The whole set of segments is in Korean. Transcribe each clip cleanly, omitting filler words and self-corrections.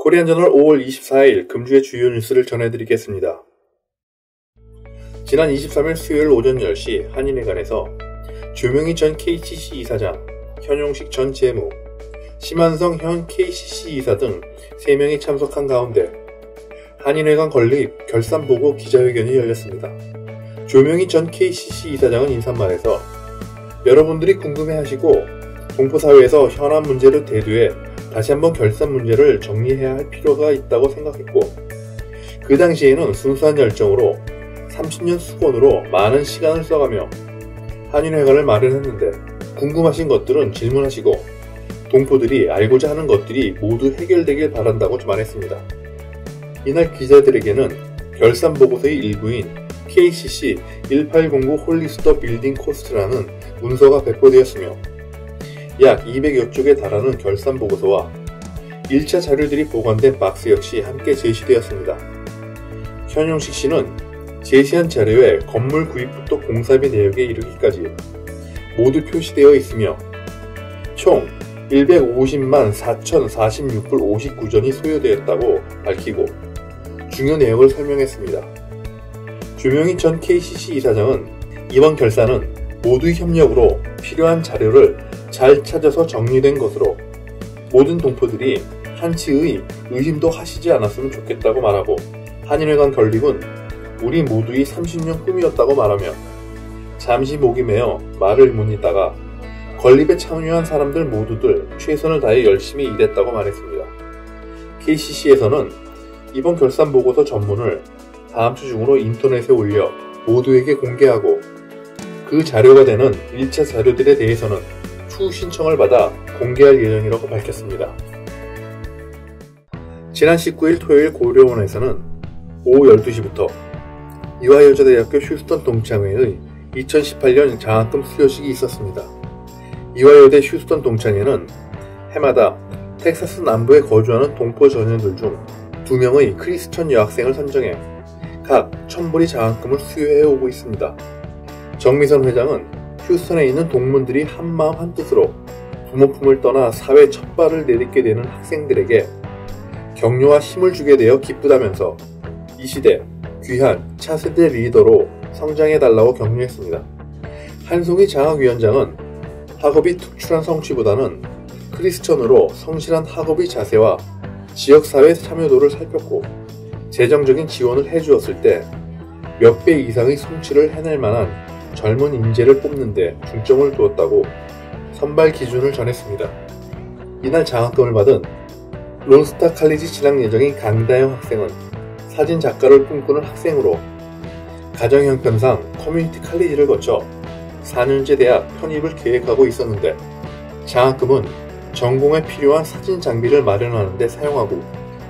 코리안저널 5월 24일 금주의 주요 뉴스를 전해드리겠습니다. 지난 23일 수요일 오전 10시 한인회관에서 조명희 전 KCC 이사장, 현용식 전 재무, 심한성 현 KCC 이사 등 3명이 참석한 가운데 한인회관 건립 결산보고 기자회견이 열렸습니다. 조명희 전 KCC 이사장은 인사말에서 여러분들이 궁금해하시고 동포사회에서 현안 문제를 대두해 다시 한번 결산 문제를 정리해야 할 필요가 있다고 생각했고, 그 당시에는 순수한 열정으로 30년 수건으로 많은 시간을 써가며 한인회관을 마련했는데 궁금하신 것들은 질문하시고 동포들이 알고자 하는 것들이 모두 해결되길 바란다고 말했습니다. 이날 기자들에게는 결산보고서의 일부인 KCC 1809 홀리스터 빌딩 코스트라는 문서가 배포되었으며 약 200여 쪽에 달하는 결산보고서와 1차 자료들이 보관된 박스 역시 함께 제시되었습니다. 현용식 씨는 제시한 자료에 건물 구입부터 공사비 내역에 이르기까지 모두 표시되어 있으며 총 150만 4,046불 59전이 소요되었다고 밝히고 중요 내역을 설명했습니다. 조명희 전 KCC 이사장은 이번 결산은 모두의 협력으로 필요한 자료를 잘 찾아서 정리된 것으로 모든 동포들이 한치의 의심도 하시지 않았으면 좋겠다고 말하고, 한인회관 건립은 우리 모두의 30년 꿈이었다고 말하며 잠시 목이 메어 말을 못 잇다가 건립에 참여한 사람들 모두들 최선을 다해 열심히 일했다고 말했습니다. KCC에서는 이번 결산보고서 전문을 다음 주 중으로 인터넷에 올려 모두에게 공개하고 그 자료가 되는 1차 자료들에 대해서는 추후 신청을 받아 공개할 예정이라고 밝혔습니다. 지난 19일 토요일 고려원에서는 오후 12시부터 이화여자대학교 휴스턴 동창회의 2018년 장학금 수여식이 있었습니다. 이화여대 휴스턴 동창회는 해마다 텍사스 남부에 거주하는 동포 전현들 중 2명의 크리스천 여학생을 선정해 각 1,000불의 장학금을 수여해오고 있습니다. 정미선 회장은 휴스턴에 있는 동문들이 한마음 한뜻으로 부모품을 떠나 사회 첫 발을 내딛게 되는 학생들에게 격려와 힘을 주게 되어 기쁘다면서 이 시대 귀한 차세대 리더로 성장해달라고 격려했습니다. 한송희 장학위원장은 학업이 특출한 성취보다는 크리스천으로 성실한 학업의 자세와 지역사회 참여도를 살폈고 재정적인 지원을 해주었을 때 몇 배 이상의 성취를 해낼 만한 젊은 인재를 뽑는 데 중점을 두었다고 선발 기준을 전했습니다. 이날 장학금을 받은 론스타 칼리지 진학 예정인 강다영 학생은 사진 작가를 꿈꾸는 학생으로 가정 형편상 커뮤니티 칼리지를 거쳐 4년제 대학 편입을 계획하고 있었는데 장학금은 전공에 필요한 사진 장비를 마련하는 데 사용하고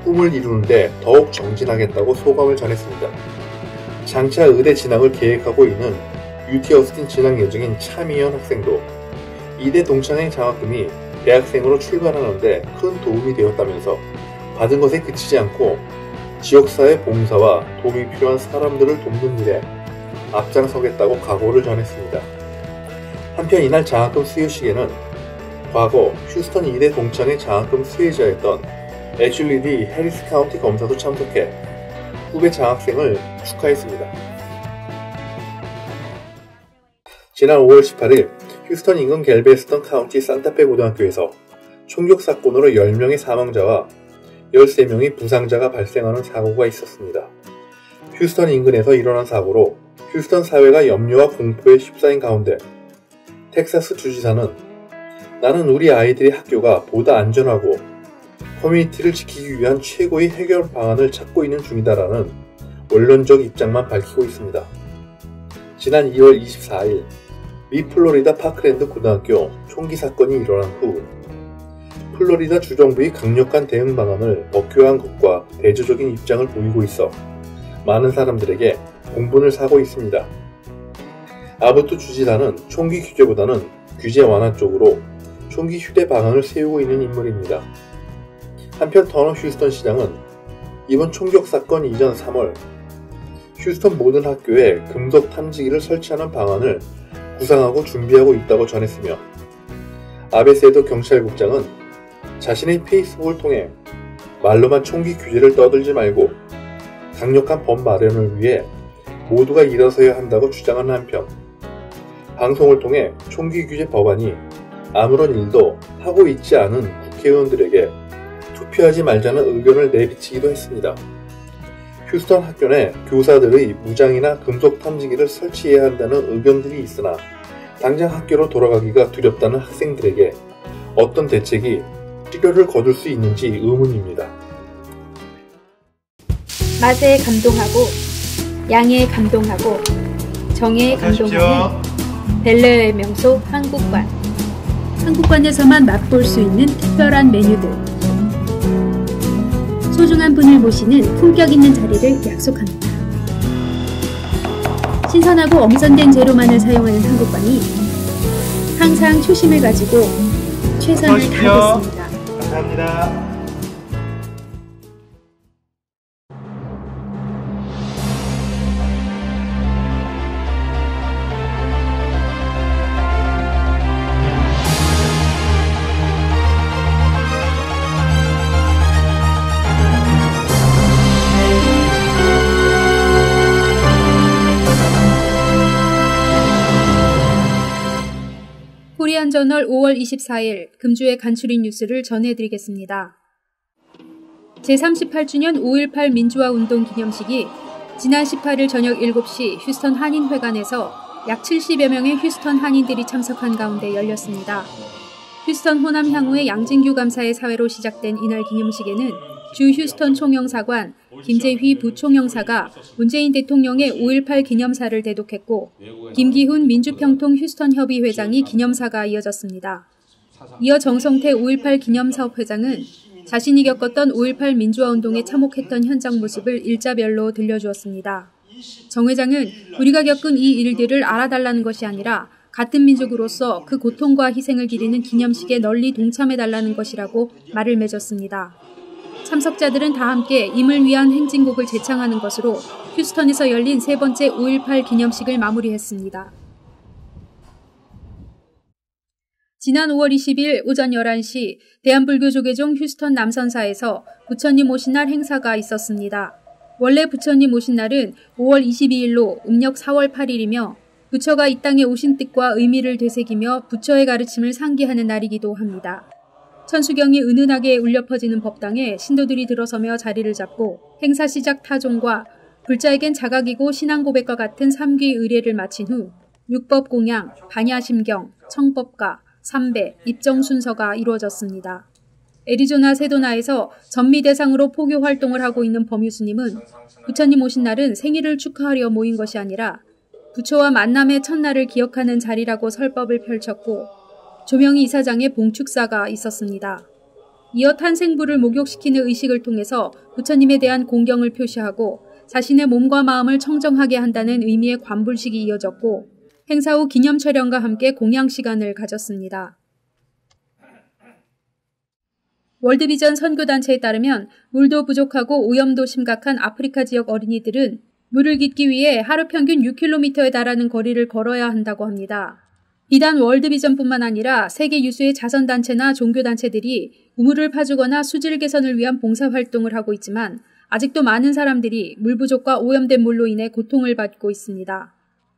꿈을 이루는 데 더욱 정진하겠다고 소감을 전했습니다. 장차 의대 진학을 계획하고 있는 UT 어스틴 진학 예정인 차미연 학생도 이대 동창회 장학금이 대학생으로 출발하는데 큰 도움이 되었다면서 받은 것에 그치지 않고 지역사회 봉사와 도움이 필요한 사람들을 돕는 일에 앞장서겠다고 각오를 전했습니다. 한편 이날 장학금 수여식에는 과거 휴스턴 이대 동창회 장학금 수혜자였던 애슐리 디 해리스 카운티 검사도 참석해 후배 장학생을 축하했습니다. 지난 5월 18일 휴스턴 인근 갤베스턴 카운티 산타페 고등학교에서 총격 사건으로 10명의 사망자와 13명의 부상자가 발생하는 사고가 있었습니다. 휴스턴 인근에서 일어난 사고로 휴스턴 사회가 염려와 공포에 휩싸인 가운데 텍사스 주지사는 나는 우리 아이들의 학교가 보다 안전하고 커뮤니티를 지키기 위한 최고의 해결 방안을 찾고 있는 중이다라는 원론적 입장만 밝히고 있습니다. 지난 2월 24일 미 플로리다 파크랜드 고등학교 총기 사건이 일어난 후 플로리다 주정부의 강력한 대응 방안을 법규화한 것과 대조적인 입장을 보이고 있어 많은 사람들에게 공분을 사고 있습니다. 아보트 주지사는 총기 규제보다는 규제 완화 쪽으로 총기 휴대 방안을 세우고 있는 인물입니다. 한편 터너 휴스턴 시장은 이번 총격 사건 이전 3월 휴스턴 모든 학교에 금속 탐지기를 설치하는 방안을 구상하고 준비하고 있다고 전했으며 아베세도 경찰국장은 자신의 페이스북을 통해 말로만 총기 규제를 떠들지 말고 강력한 법 마련을 위해 모두가 일어서야 한다고 주장하는 한편, 방송을 통해 총기 규제 법안이 아무런 일도 하고 있지 않은 국회의원들에게 투표하지 말자는 의견을 내비치기도 했습니다. 휴스턴 학교 내 교사들의 무장이나 금속 탐지기를 설치해야 한다는 의견들이 있으나 당장 학교로 돌아가기가 두렵다는 학생들에게 어떤 대책이 시료를 거둘 수 있는지 의문입니다. 맛에 감동하고 양에 감동하고 정에 감동하는 벨레의 명소 한국관. 한국관에서만 맛볼 수 있는 특별한 메뉴들. 소중한 분을 모시는 품격 있는 자리를 약속합니다. 신선하고 엄선된 재료만을 사용하는 한국관이 항상 초심을 가지고 최선을 다하겠습니다. 감사합니다. 코리안저널 5월 24일 금주의 간추린 뉴스를 전해드리겠습니다. 제38주년 5.18 민주화운동 기념식이 지난 18일 저녁 7시 휴스턴 한인회관에서 약 70여 명의 휴스턴 한인들이 참석한 가운데 열렸습니다. 휴스턴 호남 향후의 양진규 감사의 사회로 시작된 이날 기념식에는 주 휴스턴 총영사관 김재휘 부총영사가 문재인 대통령의 5.18 기념사를 대독했고 김기훈 민주평통 휴스턴 협의 회장이 기념사가 이어졌습니다. 이어 정성태 5.18 기념사업 회장은 자신이 겪었던 5.18 민주화운동에 참혹했던 현장 모습을 일자별로 들려주었습니다. 정 회장은 우리가 겪은 이 일들을 알아달라는 것이 아니라 같은 민족으로서 그 고통과 희생을 기리는 기념식에 널리 동참해달라는 것이라고 말을 맺었습니다. 참석자들은 다 함께 임을 위한 행진곡을 제창하는 것으로 휴스턴에서 열린 세 번째 5.18 기념식을 마무리했습니다. 지난 5월 20일 오전 11시 대한불교조계종 휴스턴 남선사에서 부처님 오신 날 행사가 있었습니다. 원래 부처님 오신 날은 5월 22일로 음력 4월 8일이며 부처가 이 땅에 오신 뜻과 의미를 되새기며 부처의 가르침을 상기하는 날이기도 합니다. 천수경이 은은하게 울려 퍼지는 법당에 신도들이 들어서며 자리를 잡고 행사 시작 타종과 불자에겐 자각이고 신앙 고백과 같은 3귀 의례를 마친 후 육법 공양, 반야심경, 청법가, 삼배, 입정 순서가 이루어졌습니다. 애리조나 세도나에서 전미 대상으로 포교 활동을 하고 있는 범유스님은 부처님 오신 날은 생일을 축하하려 모인 것이 아니라 부처와 만남의 첫날을 기억하는 자리라고 설법을 펼쳤고 조명희 이사장의 봉축사가 있었습니다. 이어 탄생부를 목욕시키는 의식을 통해서 부처님에 대한 공경을 표시하고 자신의 몸과 마음을 청정하게 한다는 의미의 관불식이 이어졌고 행사 후 기념 촬영과 함께 공양 시간을 가졌습니다. 월드비전 선교단체에 따르면 물도 부족하고 오염도 심각한 아프리카 지역 어린이들은 물을 깃기 위해 하루 평균 6km에 달하는 거리를 걸어야 한다고 합니다. 비단 월드비전뿐만 아니라 세계 유수의 자선단체나 종교단체들이 우물을 파주거나 수질 개선을 위한 봉사활동을 하고 있지만 아직도 많은 사람들이 물 부족과 오염된 물로 인해 고통을 받고 있습니다.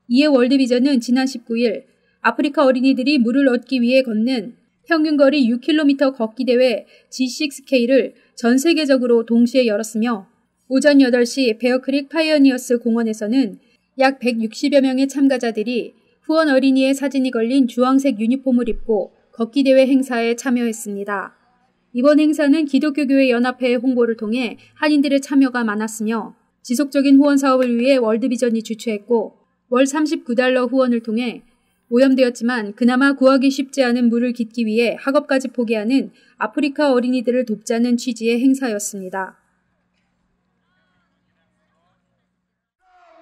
이에 월드비전은 지난 19일 아프리카 어린이들이 물을 얻기 위해 걷는 평균 거리 6km 걷기 대회 G6K를 전 세계적으로 동시에 열었으며 오전 8시 베어크릭 파이어니어스 공원에서는 약 160여 명의 참가자들이 후원 어린이의 사진이 걸린 주황색 유니폼을 입고 걷기대회 행사에 참여했습니다. 이번 행사는 기독교교회 연합회의 홍보를 통해 한인들의 참여가 많았으며 지속적인 후원 사업을 위해 월드비전이 주최했고 월 $39 후원을 통해 오염되었지만 그나마 구하기 쉽지 않은 물을 깃기 위해 학업까지 포기하는 아프리카 어린이들을 돕자는 취지의 행사였습니다.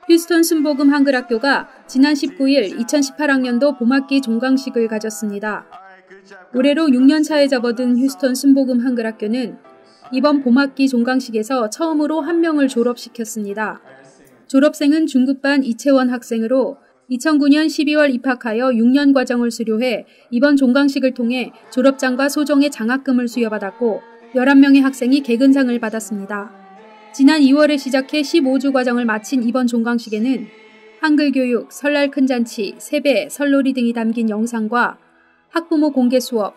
휴스턴 순복음 한글학교가 지난 19일 2018학년도 봄학기 종강식을 가졌습니다. 올해로 6년 차에 접어든 휴스턴 순복음 한글학교는 이번 봄학기 종강식에서 처음으로 한 명을 졸업시켰습니다. 졸업생은 중급반 이채원 학생으로 2009년 12월 입학하여 6년 과정을 수료해 이번 종강식을 통해 졸업장과 소정의 장학금을 수여받았고 11명의 학생이 개근상을 받았습니다. 지난 2월에 시작해 15주 과정을 마친 이번 종강식에는 한글 교육, 설날 큰잔치, 세배, 설놀이 등이 담긴 영상과 학부모 공개 수업,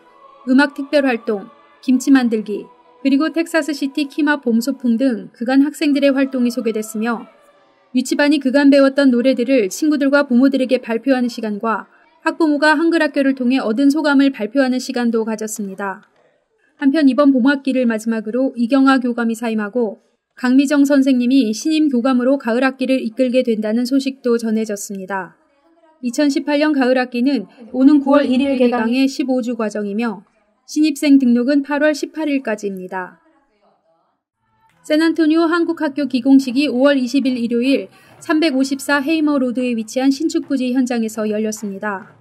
음악 특별활동, 김치 만들기, 그리고 텍사스시티 키마 봄 소풍 등 그간 학생들의 활동이 소개됐으며 유치반이 그간 배웠던 노래들을 친구들과 부모들에게 발표하는 시간과 학부모가 한글 학교를 통해 얻은 소감을 발표하는 시간도 가졌습니다. 한편 이번 봄학기를 마지막으로 이경아 교감이 사임하고 강미정 선생님이 신임 교감으로 가을 학기를 이끌게 된다는 소식도 전해졌습니다. 2018년 가을 학기는 오는 9월 1일 개강의 15주 과정이며 신입생 등록은 8월 18일까지입니다. 샌안토니오 한국학교 기공식이 5월 20일 일요일 354 헤이머 로드에 위치한 신축 부지 현장에서 열렸습니다.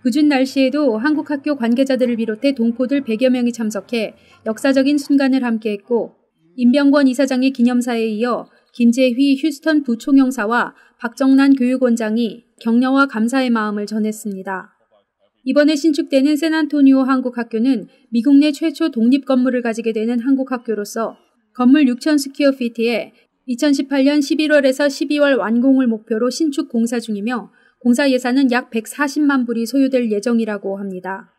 궂은 날씨에도 한국학교 관계자들을 비롯해 동포들 100여 명이 참석해 역사적인 순간을 함께했고 임병권 이사장의 기념사에 이어 김재휘 휴스턴 부총영사와 박정란 교육원장이 격려와 감사의 마음을 전했습니다. 이번에 신축되는 샌안토니오 한국학교는 미국 내 최초 독립 건물을 가지게 되는 한국학교로서 건물 6,000 스퀘어피트에 2018년 11월에서 12월 완공을 목표로 신축 공사 중이며 공사 예산은 약 140만 불이 소요될 예정이라고 합니다.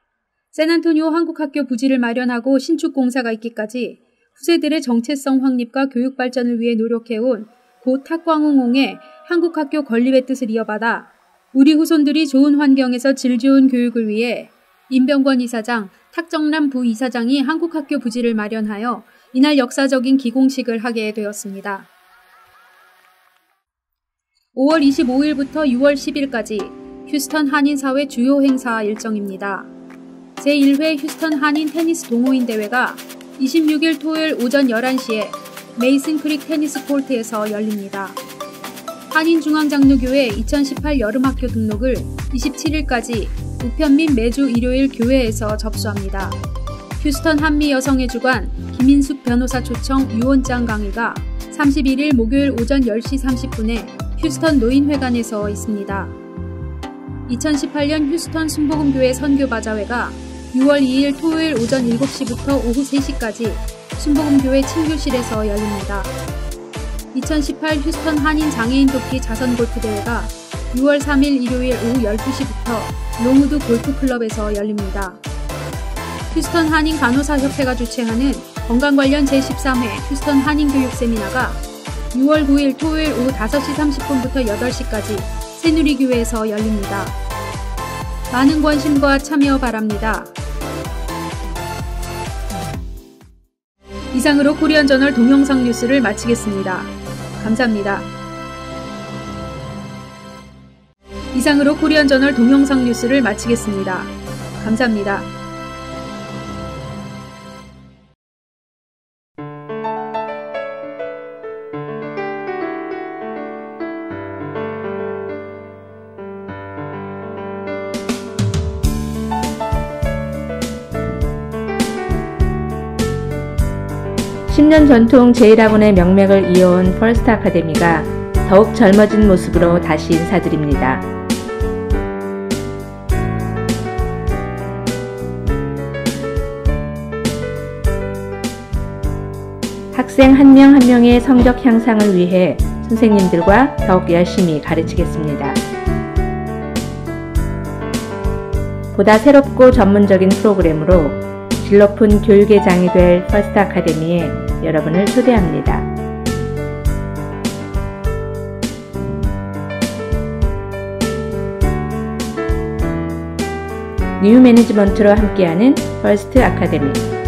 샌안토니오 한국학교 부지를 마련하고 신축 공사가 있기까지 후세들의 정체성 확립과 교육 발전을 위해 노력해온 고 탁광웅홍의 한국학교 건립의 뜻을 이어받아 우리 후손들이 좋은 환경에서 질 좋은 교육을 위해 임병권 이사장, 탁정란 부이사장이 한국학교 부지를 마련하여 이날 역사적인 기공식을 하게 되었습니다. 5월 25일부터 6월 10일까지 휴스턴 한인사회 주요 행사 일정입니다. 제1회 휴스턴 한인 테니스 동호인 대회가 26일 토요일 오전 11시에 메이슨 크릭 테니스 콜트에서 열립니다. 한인중앙장로교회 2018 여름학교 등록을 27일까지 우편 및 매주 일요일 교회에서 접수합니다. 휴스턴 한미여성의 주관 김인숙 변호사 초청 유언장 강의가 31일 목요일 오전 10시 30분에 휴스턴 노인회관에서 있습니다. 2018년 휴스턴 순복음교회 선교바자회가 6월 2일 토요일 오전 7시부터 오후 3시까지 순복음교회 친교실에서 열립니다. 2018 휴스턴 한인 장애인 돕기 자선 골프 대회가 6월 3일 일요일 오후 12시부터 롱우드 골프클럽에서 열립니다. 휴스턴 한인 간호사협회가 주최하는 건강 관련 제13회 휴스턴 한인교육 세미나가 6월 9일 토요일 오후 5시 30분부터 8시까지 새누리교회에서 열립니다. 많은 관심과 참여 바랍니다. 이상으로 코리안저널 동영상 뉴스를 마치겠습니다. 감사합니다. 이상으로 코리안저널 동영상 뉴스를 마치겠습니다. 감사합니다. (10년) 전통 제1학원의 명맥을 이어온 퍼스트 아카데미가 더욱 젊어진 모습으로 다시 인사드립니다. 학생 한 명 한 명의 성적 향상을 위해 선생님들과 더욱 열심히 가르치겠습니다. 보다 새롭고 전문적인 프로그램으로 질 높은 교육의 장이 될 퍼스트 아카데미에 여러분을 초대합니다. 뉴 매니지먼트로 함께하는 퍼스트 아카데미.